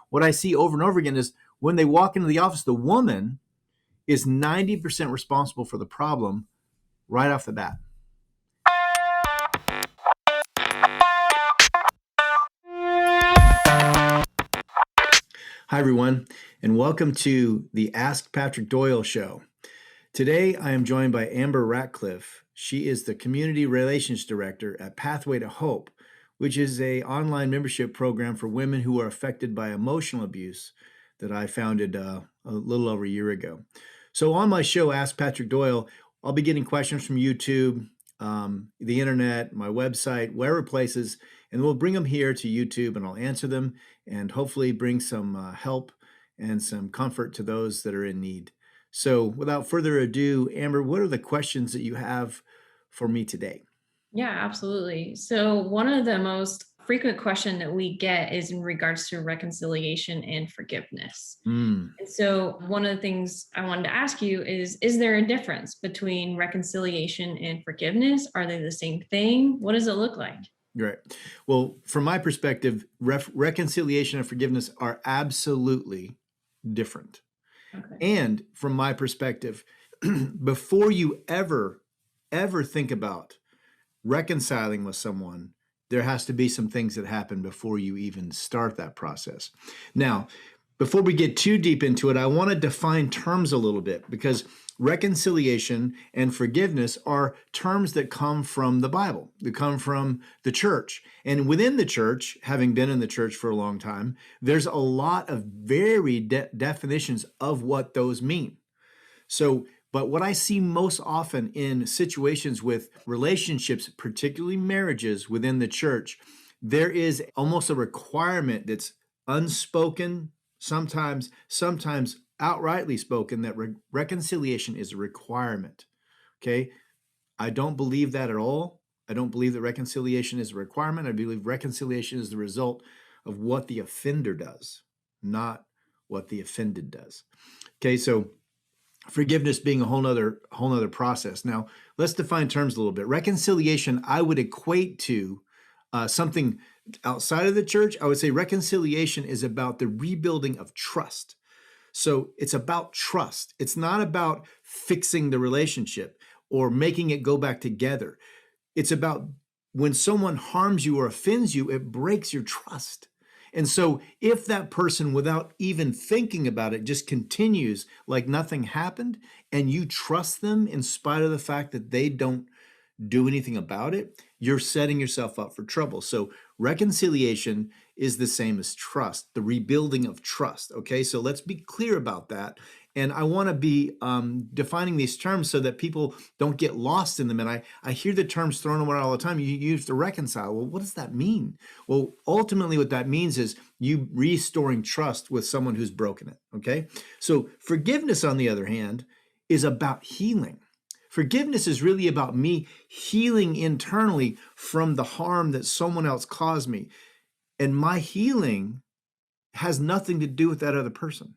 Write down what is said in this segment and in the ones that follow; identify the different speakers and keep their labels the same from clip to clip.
Speaker 1: what I see over and over again is when they walk into the office, the woman is 90% responsible for the problem right off the bat. Hi, everyone, and welcome to the Ask Patrick Doyle show. Today, I am joined by Amber Ratcliffe. She is the Community Relations Director at Pathway to Hope, which is an online membership program for women who are affected by emotional abuse that I founded a little over a year ago. So on my show, Ask Patrick Doyle, I'll be getting questions from YouTube, the internet, my website, wherever places, and we'll bring them here to YouTube and I'll answer them and hopefully bring some help and some comfort to those that are in need. So without further ado, Amber, what are the questions that you have for me today?
Speaker 2: Yeah, absolutely. So one of the most frequent question that we get is in regards to reconciliation and forgiveness.
Speaker 1: Mm,
Speaker 2: And so one of the things I wanted to ask you is there a difference between reconciliation and forgiveness? Are they the same thing? What does it look like?
Speaker 1: right. Well, from my perspective, reconciliation and forgiveness are absolutely different.
Speaker 2: Okay.
Speaker 1: And from my perspective, before you ever think about reconciling with someone, there has to be some things that happen before you even start that process. Now, before we get too deep into it, I want to define terms a little bit because reconciliation and forgiveness are terms that come from the Bible, that come from the church. And within the church, having been in the church for a long time, there's a lot of varied definitions of what those mean. So, but what I see most often in situations with relationships, particularly marriages within the church, there is almost a requirement that's unspoken, sometimes outrightly spoken, that reconciliation is a requirement. Okay. I don't believe that at all. I don't believe that reconciliation is a requirement. I believe reconciliation is the result of what the offender does, not what the offended does. Okay. So, forgiveness being a whole nother process. Now, let's define terms a little bit. Reconciliation, I would equate to something outside of the church. I would say reconciliation is about the rebuilding of trust. So it's about trust. It's not about fixing the relationship or making it go back together. It's about when someone harms you or offends you, it breaks your trust. And so if that person, without even thinking about it, just continues like nothing happened, and you trust them in spite of the fact that they don't do anything about it, you're setting yourself up for trouble. So reconciliation is the same as trust, the rebuilding of trust. Okay, so let's be clear about that. And I want to be defining these terms so that people don't get lost in them. And I hear the terms thrown around all the time. You use to reconcile. Well, what does that mean? Well, ultimately, what that means is you restoring trust with someone who's broken it. Okay, so forgiveness, on the other hand, is about healing. Forgiveness is really about me healing internally from the harm that someone else caused me. And my healing has nothing to do with that other person.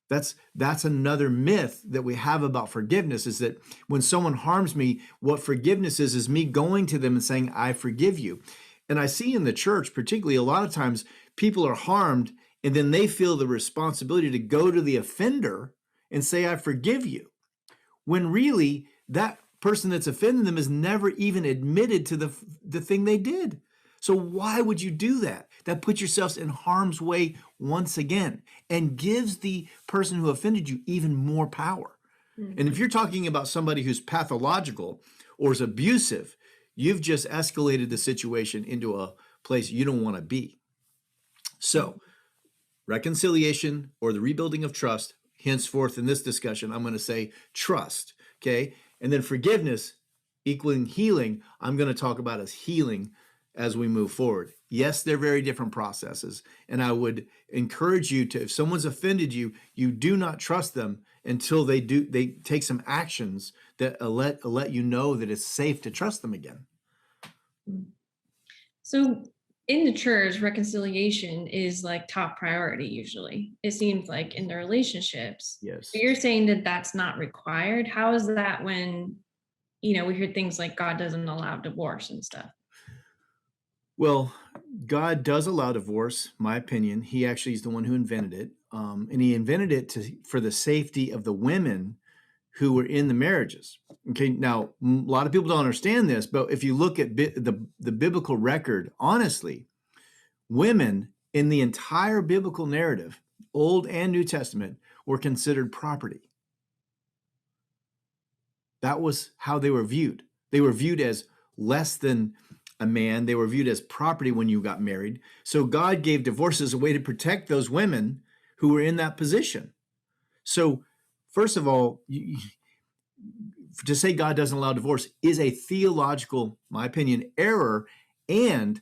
Speaker 1: That's another myth that we have about forgiveness, is that when someone harms me, what forgiveness is me going to them and saying, I forgive you. And I see in the church, particularly, a lot of times people are harmed and then they feel the responsibility to go to the offender and say, I forgive you, when really that person that's offending them has never even admitted to the thing they did. So why would you do that? That puts yourselves in harm's way once again and gives the person who offended you even more power. And if
Speaker 2: Mhm.
Speaker 1: you're talking about somebody who's pathological or is abusive, you've just escalated the situation into a place you don't want to be. So reconciliation or the rebuilding of trust, henceforth in this discussion, I'm going to say trust. Okay. And then forgiveness equaling healing, I'm going to talk about as healing as we move forward. Yes, they're very different processes. And I would encourage you to, if someone's offended you, you do not trust them until they take some actions that let you know that it's safe to trust them again.
Speaker 2: So in the church, reconciliation is like top priority usually. It seems like in the relationships. But
Speaker 1: Yes.
Speaker 2: you're saying that that's not required. How is that when, we hear things like God doesn't allow divorce and stuff?
Speaker 1: Well, God does allow divorce, my opinion. He actually is the one who invented it. And he invented it for the safety of the women who were in the marriages. Okay, now a lot of people don't understand this, but if you look at the biblical record, honestly, women in the entire biblical narrative, Old and New Testament, were considered property. That was how they were viewed. They were viewed as less than a man. They were viewed as property when you got married. So God gave divorce as a way to protect those women who were in that position. So, first of all, to say God doesn't allow divorce is a theological, my opinion, error. And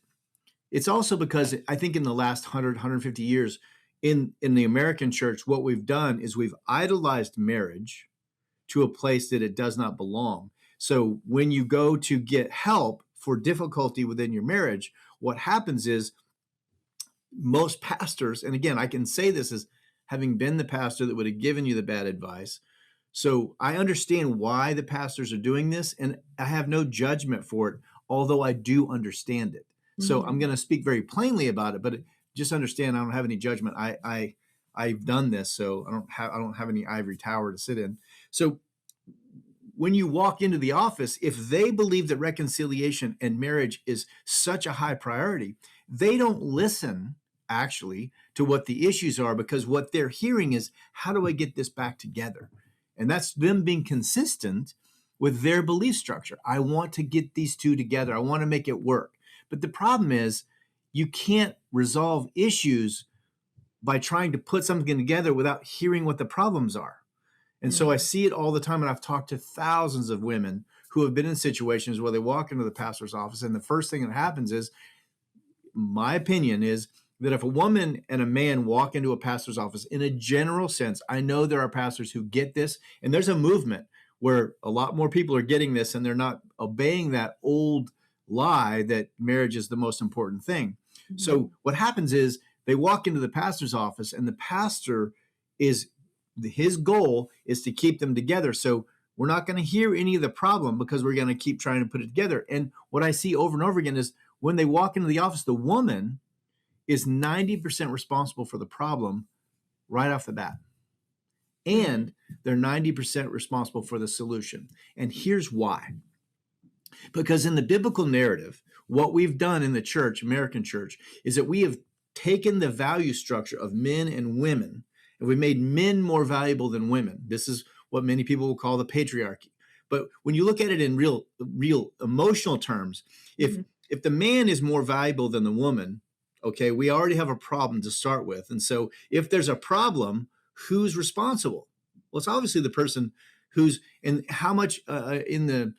Speaker 1: it's also because I think in the last 150 years in the American church, what we've done is we've idolized marriage to a place that it does not belong. So when you go to get help for difficulty within your marriage, what happens is most pastors, and again, I can say this as having been the pastor that would have given you the bad advice. So I understand why the pastors are doing this, and I have no judgment for it, although I do understand it. So I'm going to speak very plainly about it, but just understand I don't have any judgment. I've done this, so I don't have any ivory tower to sit in. So when you walk into the office, if they believe that reconciliation and marriage is such a high priority, they don't listen actually to what the issues are, because what they're hearing is, how do I get this back together? And that's them being consistent with their belief structure. I want to get these two together. I want to make it work. But the problem is, you can't resolve issues by trying to put something together without hearing what the problems are. And so I see it all the time, and I've talked to thousands of women who have been in situations where they walk into the pastor's office, and the first thing that happens is, my opinion is that if a woman and a man walk into a pastor's office, in a general sense, I know there are pastors who get this, and there's a movement where a lot more people are getting this, and they're not obeying that old lie that marriage is the most important thing. So what happens is, they walk into the pastor's office, and the pastor is, his goal is to keep them together. So we're not going to hear any of the problem, because we're going to keep trying to put it together. And what I see over and over again is, when they walk into the office, the woman is 90% responsible for the problem right off the bat. And they're 90% responsible for the solution. And here's why. Because in the biblical narrative, what we've done in the church, American church, is that we have taken the value structure of men and women, and we made men more valuable than women. This is what many people will call the patriarchy. But when you look at it in real emotional terms, if the man is more valuable than the woman, okay, we already have a problem to start with. And so if there's a problem, who's responsible? Well, it's obviously the person who's, and how much in the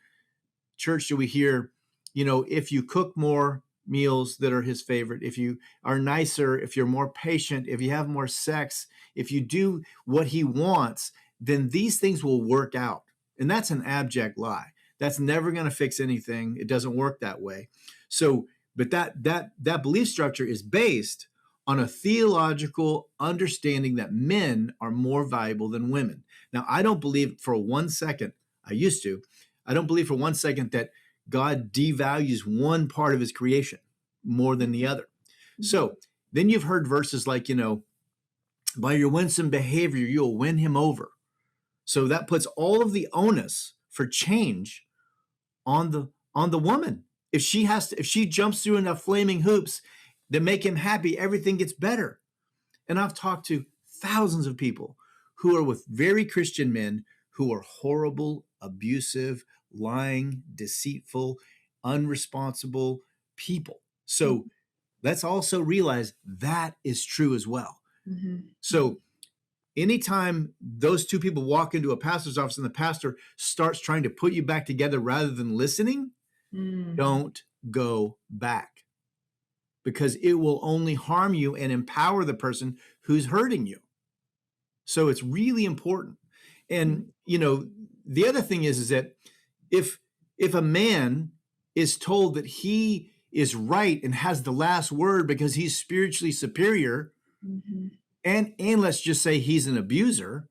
Speaker 1: church do we hear, if you cook more meals that are his favorite, if you are nicer, if you're more patient, if you have more sex, if you do what he wants, then these things will work out. And that's an abject lie. That's never going to fix anything. It doesn't work that way. So, but that belief structure is based on a theological understanding that men are more valuable than women. Now, I don't believe for 1 second, I used to, I don't believe for 1 second that God devalues one part of his creation more than the other. So then you've heard verses like, by your winsome behavior, you'll win him over. So that puts all of the onus for change on the woman. If she jumps through enough flaming hoops that make him happy, everything gets better. And I've talked to thousands of people who are with very Christian men who are horrible, abusive, lying, deceitful, unresponsible people. So let's also realize that is true as well. So anytime those two people walk into a pastor's office and the pastor starts trying to put you back together rather than listening, don't go back, because it will only harm you and empower the person who's hurting you. So it's really important. And, the other thing is that if a man is told that he is right and has the last word because he's spiritually superior, and let's just say he's an abuser,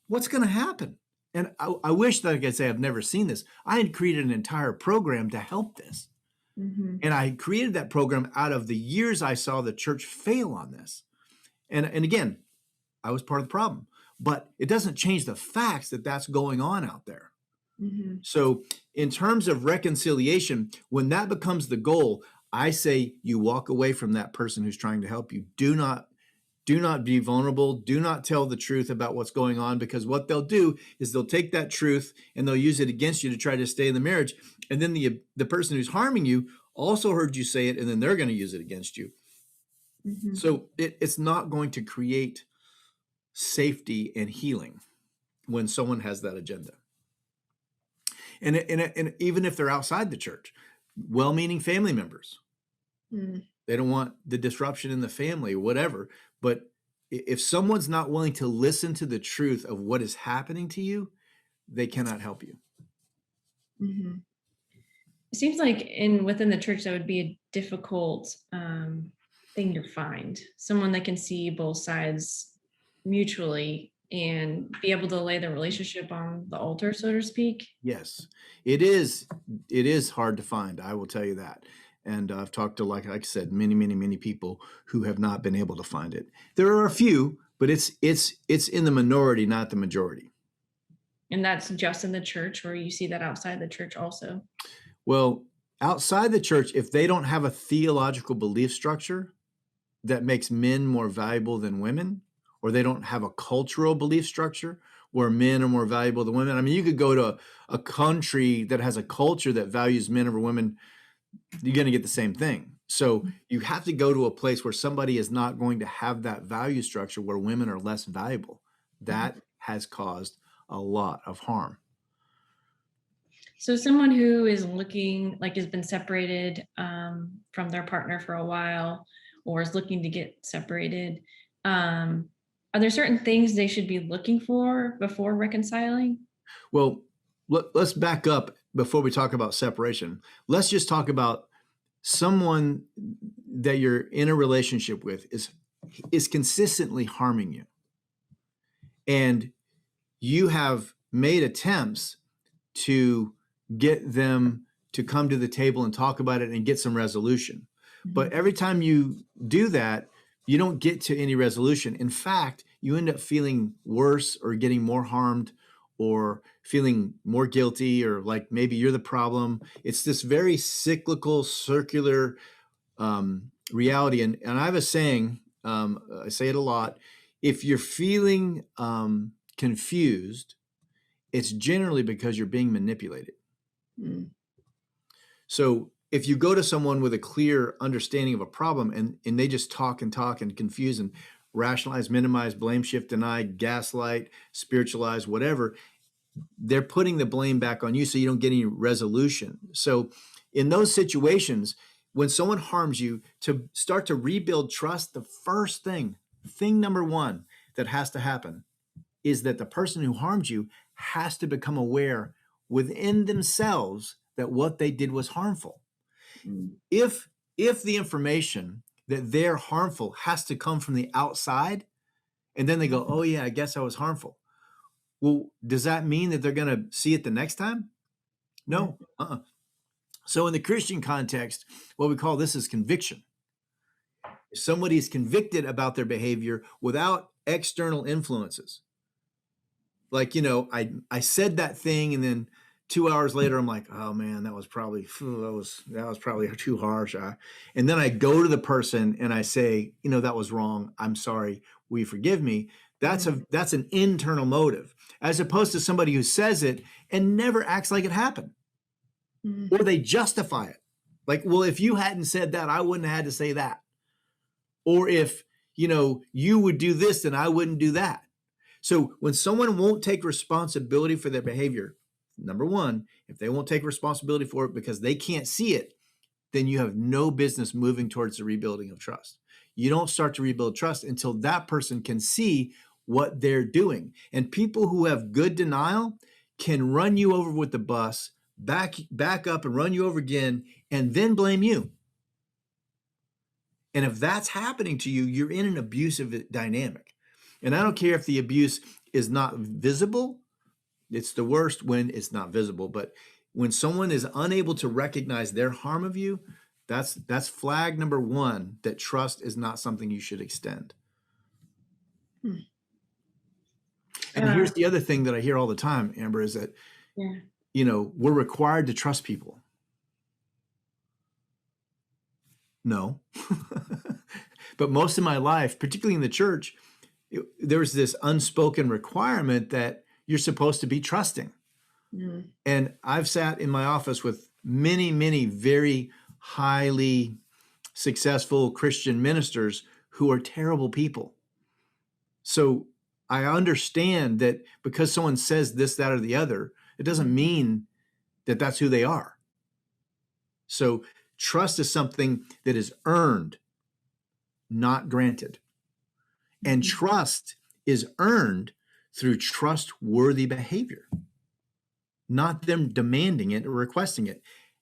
Speaker 1: what's going to happen? And I wish that I could say I've never seen this. I had created an entire program to help this.
Speaker 2: Hmm.
Speaker 1: And I created that program out of the years I saw the church fail on this. And again, I was part of the problem, but it doesn't change the facts that that's going on out there.
Speaker 2: Hmm.
Speaker 1: So, in terms of reconciliation, when that becomes the goal, I say you walk away from that person who's trying to help you. Do not be vulnerable. Do not tell the truth about what's going on, because what they'll do is they'll take that truth and they'll use it against you to try to stay in the marriage. And then the person who's harming you also heard you say it, and then they're going to use it against you.
Speaker 2: Hmm.
Speaker 1: So it's not going to create safety and healing when someone has that agenda. And even if they're outside the church, well-meaning family members,
Speaker 2: Mm.
Speaker 1: they don't want the disruption in the family or whatever. But if someone's not willing to listen to the truth of what is happening to you, they cannot help you.
Speaker 2: Hmm. It seems like within the church that would be a difficult thing to find someone that can see both sides mutually and be able to lay the relationship on the altar, so to speak.
Speaker 1: Yes, it is. It is hard to find. I will tell you that. And I've talked to, like I said, many, many, many people who have not been able to find it. There are a few, but it's in the minority, not the majority.
Speaker 2: And that's just in the church, or you see that outside the church also.
Speaker 1: Well, outside the church, if they don't have a theological belief structure that makes men more valuable than women, or they don't have a cultural belief structure where men are more valuable than women. I mean, you could go to a country that has a culture that values men over women, you're going to get the same thing. So you have to go to a place where somebody is not going to have that value structure where women are less valuable. That has caused a lot of harm.
Speaker 2: So someone who is looking like has been separated from their partner for a while, or is looking to get separated, um, are there certain things they should be looking for before reconciling?
Speaker 1: Well, let's back up before we talk about separation. Let's just talk about someone that you're in a relationship with is consistently harming you, and you have made attempts to get them to come to the table and talk about it and get some resolution. But
Speaker 2: Mhm.
Speaker 1: every time you do that, you don't get to any resolution. In fact, you end up feeling worse or getting more harmed or feeling more guilty, or like maybe you're the problem. It's this very cyclical, circular reality. And I have a saying, I say it a lot. If you're feeling confused, it's generally because you're being manipulated.
Speaker 2: Mm.
Speaker 1: So if you go to someone with a clear understanding of a problem, and they just talk and confuse and rationalize, minimize, blame, shift, deny, gaslight, spiritualize, whatever, they're putting the blame back on you so you don't get any resolution. So in those situations, when someone harms you, to start to rebuild trust, the first thing number one that has to happen is that the person who harmed you has to become aware within themselves that what they did was harmful.
Speaker 2: Mm.
Speaker 1: If the information that they're harmful has to come from the outside, and then they go, oh yeah, I guess I was harmful. Well, does that mean that they're going to see it the next time?
Speaker 2: Mm.
Speaker 1: No. So in the Christian context, what we call this is conviction. If somebody is convicted about their behavior without external influences, like, I said that thing, and then 2 hours later I'm like, oh man, that was probably too harsh. And then I go to the person and I say, that was wrong, I'm sorry, will you forgive me? That's
Speaker 2: Mm.
Speaker 1: an internal motive, as opposed to somebody who says it and never acts like it happened,
Speaker 2: Mm.
Speaker 1: or they justify it. Like, well, if you hadn't said that, I wouldn't have had to say that. Or if, you would do this, then I wouldn't do that. So when someone won't take responsibility for their behavior, number one, if they won't take responsibility for it because they can't see it, then you have no business moving towards the rebuilding of trust. You don't start to rebuild trust until that person can see what they're doing. And people who have good denial can run you over with the bus, back up and run you over again, and then blame you. And if that's happening to you, you're in an abusive dynamic. And I don't care if the abuse is not visible. It's the worst when it's not visible. But When someone is unable to recognize their harm of you, that's flag number one, that trust is not something you should extend.
Speaker 2: Hmm.
Speaker 1: And here's the other thing that I hear all the time, Amber, is that,
Speaker 2: Yeah.
Speaker 1: we're required to trust people. No. But most of my life, particularly in the church, there's this unspoken requirement that you're supposed to be trusting.
Speaker 2: Mm.
Speaker 1: And I've sat in my office with many, many very highly successful Christian ministers who are terrible people. So I understand that because someone says this, that, or the other, it doesn't mean that that's who they are. So trust is something that is earned, not granted. And trust is earned through trustworthy behavior, not them demanding it or requesting it.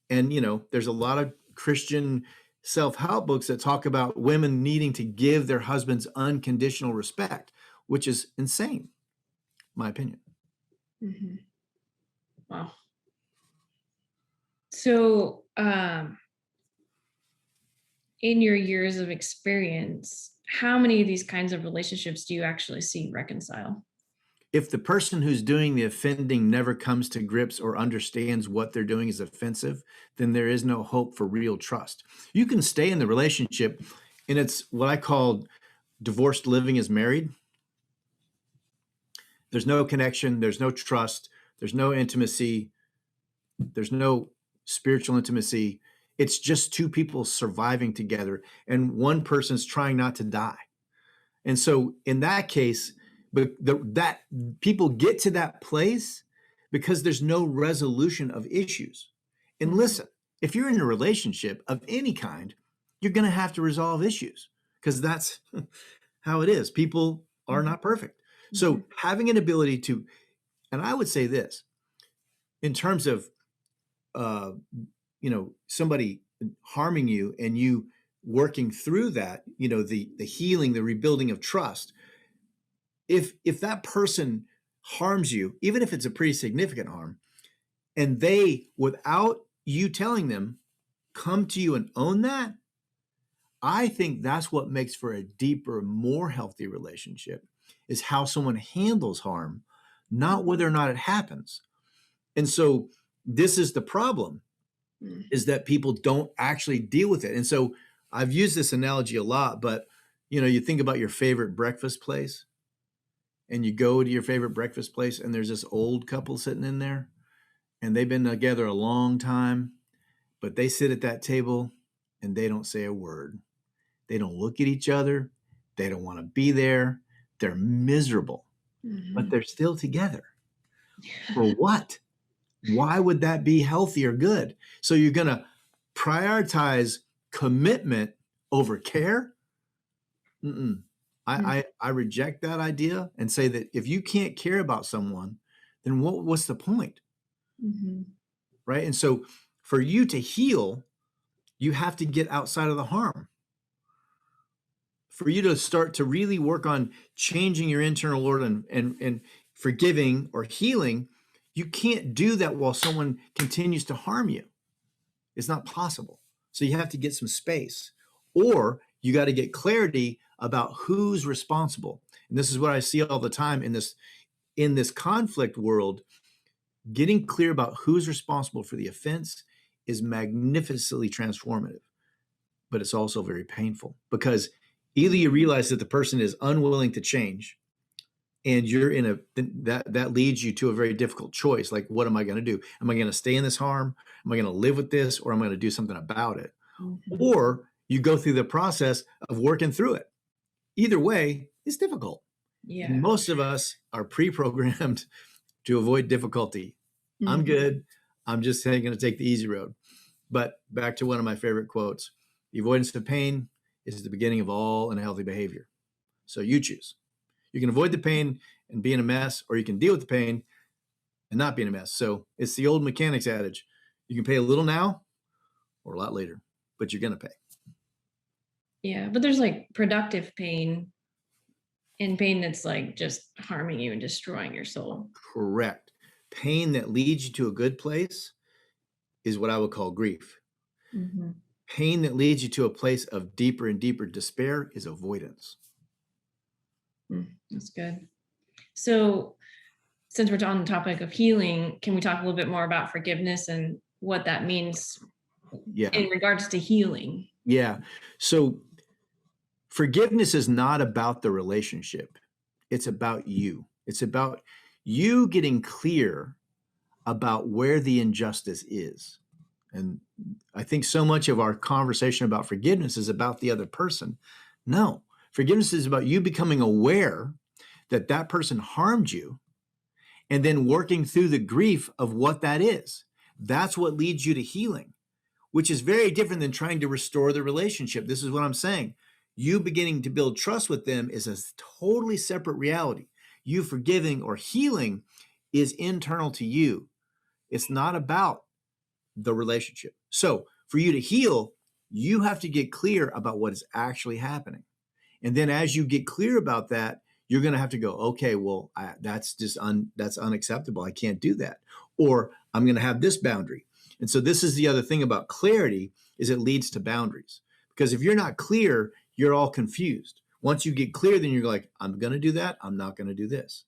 Speaker 1: And, there's a lot of Christian self-help books that talk about women needing to give their husbands unconditional respect, which is insane, my opinion.
Speaker 2: Mm-hmm. Wow. So, in your years of experience, how many of these kinds of relationships do you actually see reconcile?
Speaker 1: If the person who's doing the offending never comes to grips or understands what they're doing is offensive, then there is no hope for real trust. You can stay in the relationship, and it's what I call divorced living as married. There's no connection, there's no trust, there's no intimacy, there's no spiritual intimacy. It's just two people surviving together, and one person's trying not to die. And so in that case, but that people get to that place because there's no resolution of issues. And listen, if you're in a relationship of any kind, you're going to have to resolve issues because that's how it is. People are not perfect. So having an ability to, and I would say this, in terms of, somebody harming you and you working through that, the healing, the rebuilding of trust. If that person harms you, even if it's a pretty significant harm, and they, without you telling them, come to you and own that, I think that's what makes for a deeper, more healthy relationship, is how someone handles harm, not whether or not it happens. And so this is the problem, is that people don't actually deal with it. And so I've used this analogy a lot, but you think about your favorite breakfast place, and you go to your favorite breakfast place and there's this old couple sitting in there, and they've been together a long time, but they sit at that table and they don't say a word. They don't look at each other. They don't want to be there. They're miserable, but they're still together. For what? Why would that be healthy or good? So you're going to prioritize commitment over care? I reject that idea and say that if you can't care about someone, then what's the point? Right? And so for you to heal, you have to get outside of the harm. For you to start to really work on changing your internal order and forgiving or healing, you can't do that while someone continues to harm you. It's not possible. So you have to get some space, or you got to get clarity about who's responsible. And this is what I see all the time in this conflict world. Getting clear about who's responsible for the offense is magnificently transformative, but it's also very painful, because either you realize that the person is unwilling to change, and you're that leads you to a very difficult choice. Like, what am I going to do? Am I going to stay in this harm? Am I going to live with this, or am I going to do something about it? Or you go through the process of working through it. Either way, it's difficult.
Speaker 2: Yeah.
Speaker 1: And most of us are pre-programmed to avoid difficulty. I'm good. I'm just going to take the easy road. But back to one of my favorite quotes: the avoidance of pain is the beginning of all unhealthy behavior. So you choose. You can avoid the pain and be in a mess, or you can deal with the pain and not be in a mess. So it's the old mechanics adage: you can pay a little now or a lot later, but you're going to pay.
Speaker 2: Yeah, but there's like productive pain and pain that's like just harming you and destroying your soul.
Speaker 1: Correct. Pain that leads you to a good place is what I would call grief.
Speaker 2: Mm-hmm.
Speaker 1: Pain that leads you to a place of deeper and deeper despair is avoidance.
Speaker 2: That's good. So, since we're on the topic of healing, can we talk a little bit more about forgiveness and what that means
Speaker 1: Yeah.
Speaker 2: in regards to healing?
Speaker 1: Yeah. So forgiveness is not about the relationship. It's about you. It's about you getting clear about where the injustice is. And I think so much of our conversation about forgiveness is about the other person. No, forgiveness is about you becoming aware that that person harmed you and then working through the grief of what that is. That's what leads you to healing, which is very different than trying to restore the relationship. This is what I'm saying. You beginning to build trust with them is a totally separate reality. You forgiving or healing is internal to you. It's not about the relationship. So, for you to heal, you have to get clear about what is actually happening. And then as you get clear about that, you're going to have to go, okay, well, that's just that's unacceptable. I can't do that. Or I'm going to have this boundary. And so this is the other thing about clarity is it leads to boundaries. Because if you're not clear, you're all confused. Once you get clear, then you're like, I'm going to do that. I'm not going to do this.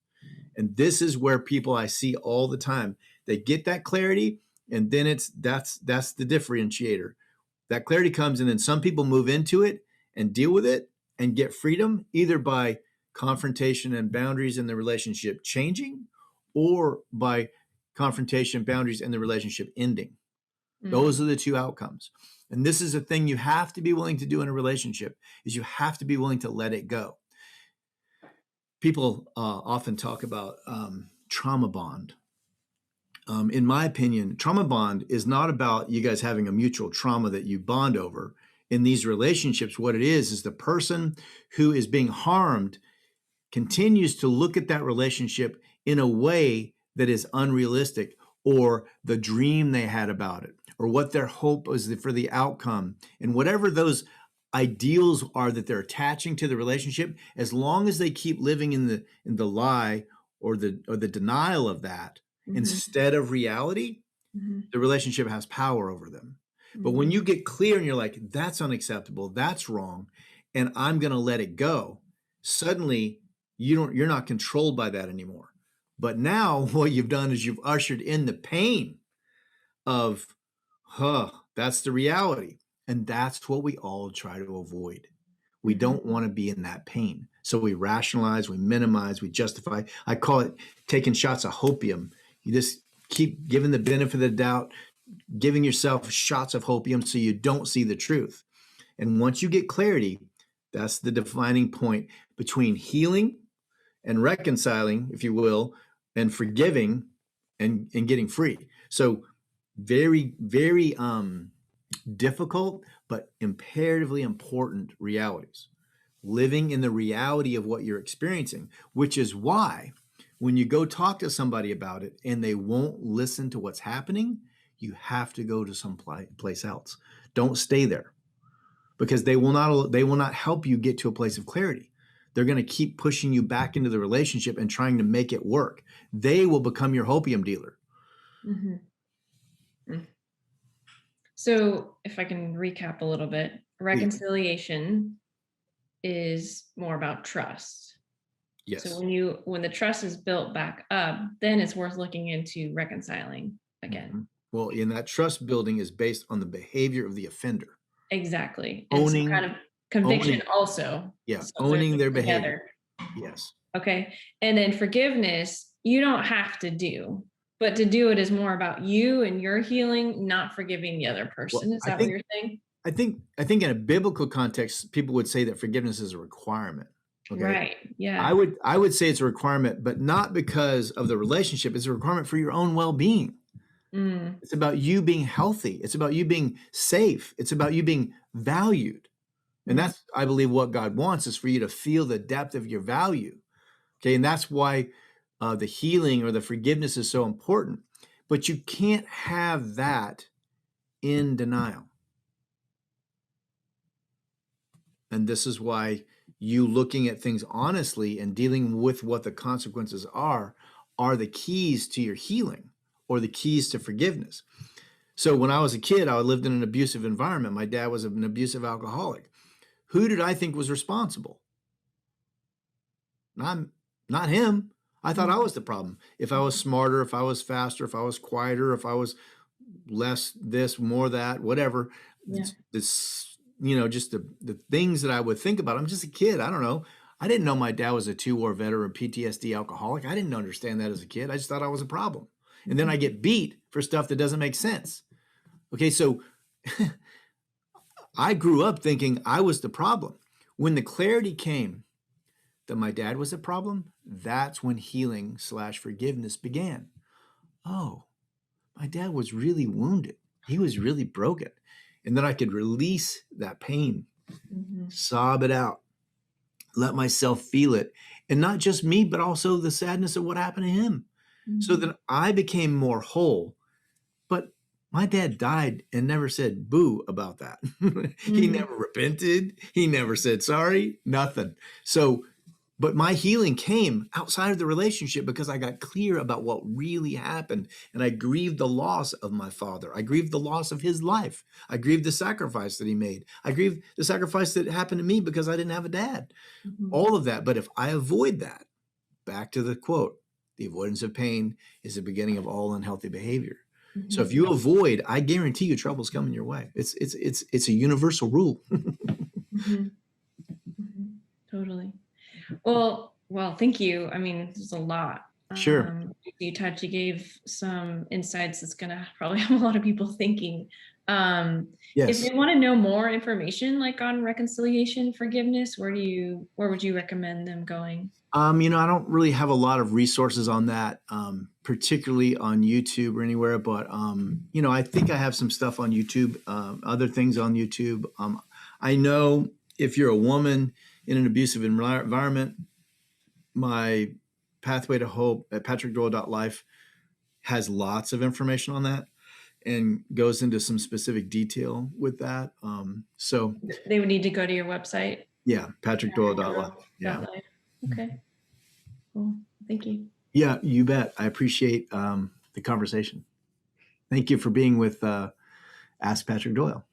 Speaker 1: And this is where people I see all the time, they get that clarity and then that's the differentiator. That clarity comes and then some people move into it and deal with it and get freedom either by confrontation and boundaries in the relationship changing or by confrontation, boundaries, and the relationship ending. Those are the two outcomes. And this is a thing you have to be willing to do in a relationship is you have to be willing to let it go. People often talk about trauma bond. In my opinion, trauma bond is not about you guys having a mutual trauma that you bond over. In these relationships, what it is the person who is being harmed continues to look at that relationship in a way that is unrealistic or the dream they had about it or what their hope is for the outcome and whatever those ideals are that they're attaching to the relationship, as long as they keep living in the lie or the denial of that instead of reality, the relationship has power over them. But when you get clear and you're like, that's unacceptable, that's wrong, and I'm going to let it go, suddenly you're not controlled by that anymore. But now what you've done is you've ushered in the pain of, that's the reality. And that's what we all try to avoid. We don't want to be in that pain. So we rationalize, we minimize, we justify. I call it taking shots of hopium. You just keep giving the benefit of the doubt, giving yourself shots of hopium so you don't see the truth. And once you get clarity, that's the defining point between healing and reconciling, if you will, and forgiving and getting free. So very, very difficult, but imperatively important realities. Living in the reality of what you're experiencing, which is why when you go talk to somebody about it and they won't listen to what's happening, you have to go to some place else. Don't stay there because they will not help you get to a place of clarity. They're going to keep pushing you back into the relationship and trying to make it work. They will become your hopium dealer.
Speaker 2: So, if I can recap a little bit, reconciliation is more about trust.
Speaker 1: Yes.
Speaker 2: So when the trust is built back up, then it's worth looking into reconciling again.
Speaker 1: Well, in that trust building is based on the behavior of the offender.
Speaker 2: Exactly. And some kind of conviction also.
Speaker 1: Yeah,
Speaker 2: So
Speaker 1: owning their
Speaker 2: together.
Speaker 1: behavior. Yes.
Speaker 2: Okay. And then forgiveness, you don't have to do, but to do it is more about you and your healing, not forgiving the other person.
Speaker 1: Well,
Speaker 2: Is that what you're saying?
Speaker 1: I think in a biblical context, people would say that forgiveness is a requirement. Okay.
Speaker 2: Right. Yeah.
Speaker 1: I would say it's a requirement, but not because of the relationship. It's a requirement for your own well-being. It's about you being healthy. It's about you being safe. It's about you being valued. And that's, I believe, what God wants is for you to feel the depth of your value. Okay. And that's why the healing or the forgiveness is so important. But you can't have that in denial. And this is why you looking at things honestly and dealing with what the consequences are the keys to your healing or the keys to forgiveness. So when I was a kid, I lived in an abusive environment. My dad was an abusive alcoholic. Who did I think was responsible? Not, not him. I thought I was the problem. If I was smarter, if I was faster, if I was quieter, if I was less this, more that, whatever,
Speaker 2: Yeah.
Speaker 1: this, just the things that I would think about. I'm just a kid. I don't know. I didn't know my dad was a 2-war veteran, PTSD alcoholic. I didn't understand that as a kid. I just thought I was a problem. And then I get beat for stuff that doesn't make sense. Okay, so I grew up thinking I was the problem. When the clarity came that my dad was a problem, that's when healing/forgiveness began. Oh, my dad was really wounded. He was really broken. And then I could release that pain, sob it out, let myself feel it. And not just me, but also the sadness of what happened to him. So that I became more whole. But my dad died and never said boo about that. He never repented. He never said sorry, nothing. So, but my healing came outside of the relationship because I got clear about what really happened. And I grieved the loss of my father. I grieved the loss of his life. I grieved the sacrifice that he made. I grieved the sacrifice that happened to me because I didn't have a dad. All of that. But if I avoid that, back to the quote, the avoidance of pain is the beginning of all unhealthy behavior. So if you avoid, I guarantee you trouble's coming your way. It's a universal rule.
Speaker 2: Totally. Well, thank you. I mean, there's a lot.
Speaker 1: Sure.
Speaker 2: You gave some insights that's gonna probably have a lot of people thinking. If
Speaker 1: Yes.
Speaker 2: they want to know more information like on reconciliation, forgiveness, where would you recommend them going?
Speaker 1: I don't really have a lot of resources on that, particularly on YouTube or anywhere, but I think I have some stuff on YouTube, other things on YouTube. I know if you're a woman in an abusive environment, my Pathway to Hope at patrickdoyle.life has lots of information on that and goes into some specific detail with that. So
Speaker 2: They would need to go to your website.
Speaker 1: yeah, patrickdoyle.life. Yeah.
Speaker 2: Life. Okay. Cool. Thank you.
Speaker 1: Yeah, you bet. I appreciate the conversation. Thank you for being with Ask Patrick Doyle.